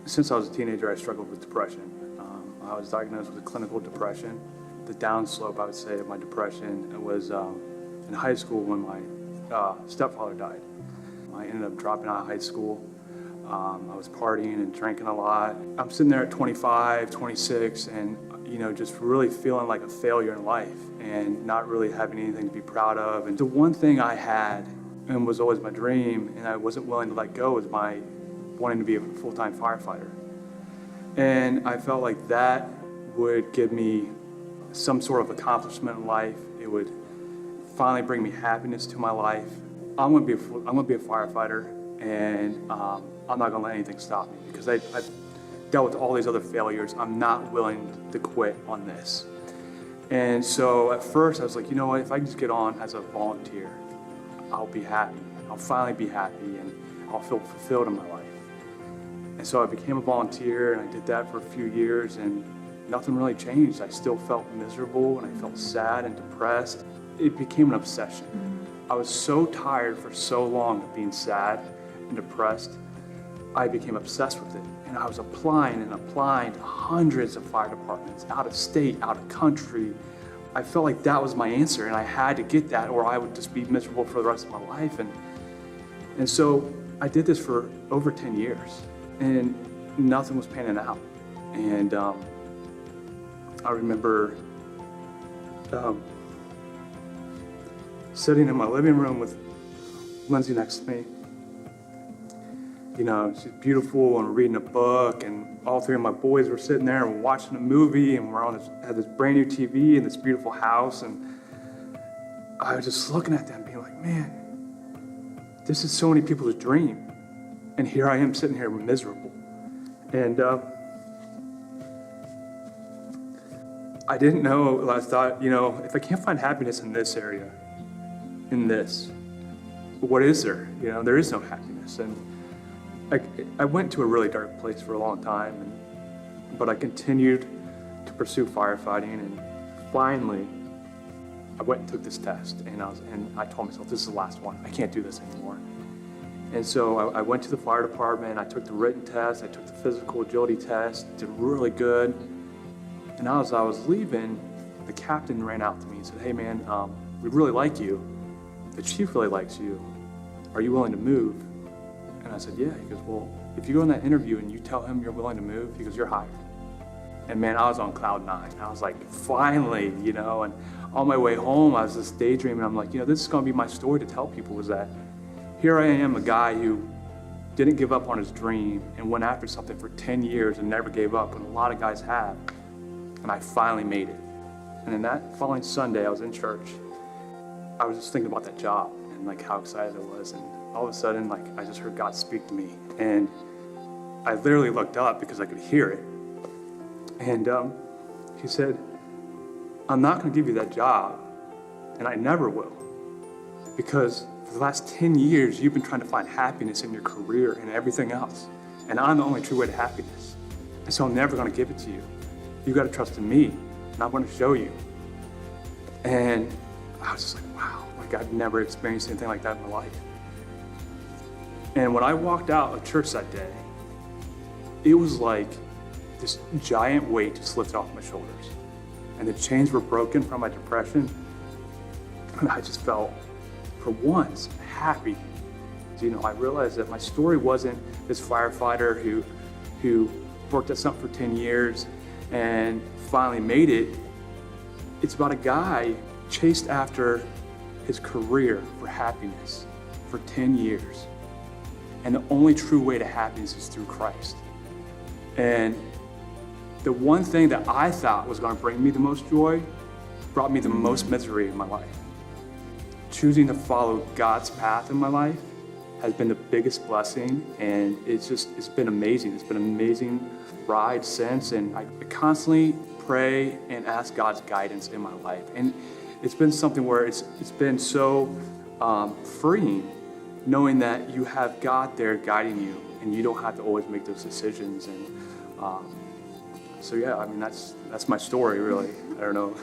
Since I was a teenager, I struggled with depression. I was diagnosed with clinical depression. The downslope, I would say, of my depression was in high school when my stepfather died. I ended up dropping out of high school. I was partying and drinking a lot. I'm sitting there at 25, 26, and just really feeling like a failure in life and not really having anything to be proud of. And the one thing I had, and was always my dream, and I wasn't willing to let go, was my wanting to be a full-time firefighter. And I felt like that would give me some sort of accomplishment in life. It would finally bring me happiness to my life. I'm gonna be a firefighter, and I'm not gonna let anything stop me, because I've dealt with all these other failures. I'm not willing to quit on this. And so at first I was like, you know what, if I can just get on as a volunteer, I'll be happy. I'll finally be happy, and I'll feel fulfilled in my life. And so I became a volunteer, and I did that for a few years, and nothing really changed. I still felt miserable, and I felt sad and depressed. It became an obsession. I was so tired for so long of being sad and depressed, I became obsessed with it. And I was applying to hundreds of fire departments, out of state, out of country. I felt like that was my answer, and I had to get that, or I would just be miserable for the rest of my life. And so I did this for over 10 years, and nothing was panning out. And I remember sitting in my living room with Lindsay next to me. She's beautiful, and we're reading a book, and all three of my boys were sitting there and watching a movie, and we're had this brand new TV in this beautiful house, and I was just looking at them being like, man, this is so many people's dream, and here I am sitting here miserable. And I didn't know, I thought, if I can't find happiness in this area, in this, what is there? There is no happiness. And I went to a really dark place for a long time, but I continued to pursue firefighting, and finally I went and took this test, and I told myself, this is the last one. I can't do this anymore. And so I went to the fire department, I took the written test, I took the physical agility test, did really good. And as I was leaving, the captain ran out to me and said, hey man, we really like you. The chief really likes you. Are you willing to move? And I said, yeah. He goes, well, if you go in that interview and you tell him you're willing to move, he goes, you're hired. And man, I was on cloud 9. I was like, finally, and on my way home, I was just daydreaming. I'm like, this is gonna be my story to tell people, is that here I am, a guy who didn't give up on his dream and went after something for 10 years and never gave up, and a lot of guys have. And I finally made it. And then that following Sunday, I was in church. I was just thinking about that job and like how excited I was. And all of a sudden, I just heard God speak to me. And I literally looked up because I could hear it. And he said, I'm not gonna give you that job, and I never will. Because for the last 10 years, you've been trying to find happiness in your career and everything else. And I'm the only true way to happiness. And so I'm never gonna give it to you. You gotta trust in me, and I'm gonna show you. And I was just like, wow, I've never experienced anything like that in my life. And when I walked out of church that day, it was like this giant weight just lifted off my shoulders. And the chains were broken from my depression. And I just felt, for once, happy. So, I realized that my story wasn't this firefighter who worked at something for 10 years and finally made it. It's about a guy chased after his career for happiness for 10 years. And the only true way to happiness is through Christ. And the one thing that I thought was going to bring me the most joy brought me the most misery in my life. Choosing to follow God's path in my life has been the biggest blessing, and it's been amazing. It's been an amazing ride since, and I constantly pray and ask God's guidance in my life. And it's been something where it's been so freeing, knowing that you have God there guiding you, and you don't have to always make those decisions. And so yeah, that's my story, really. I don't know.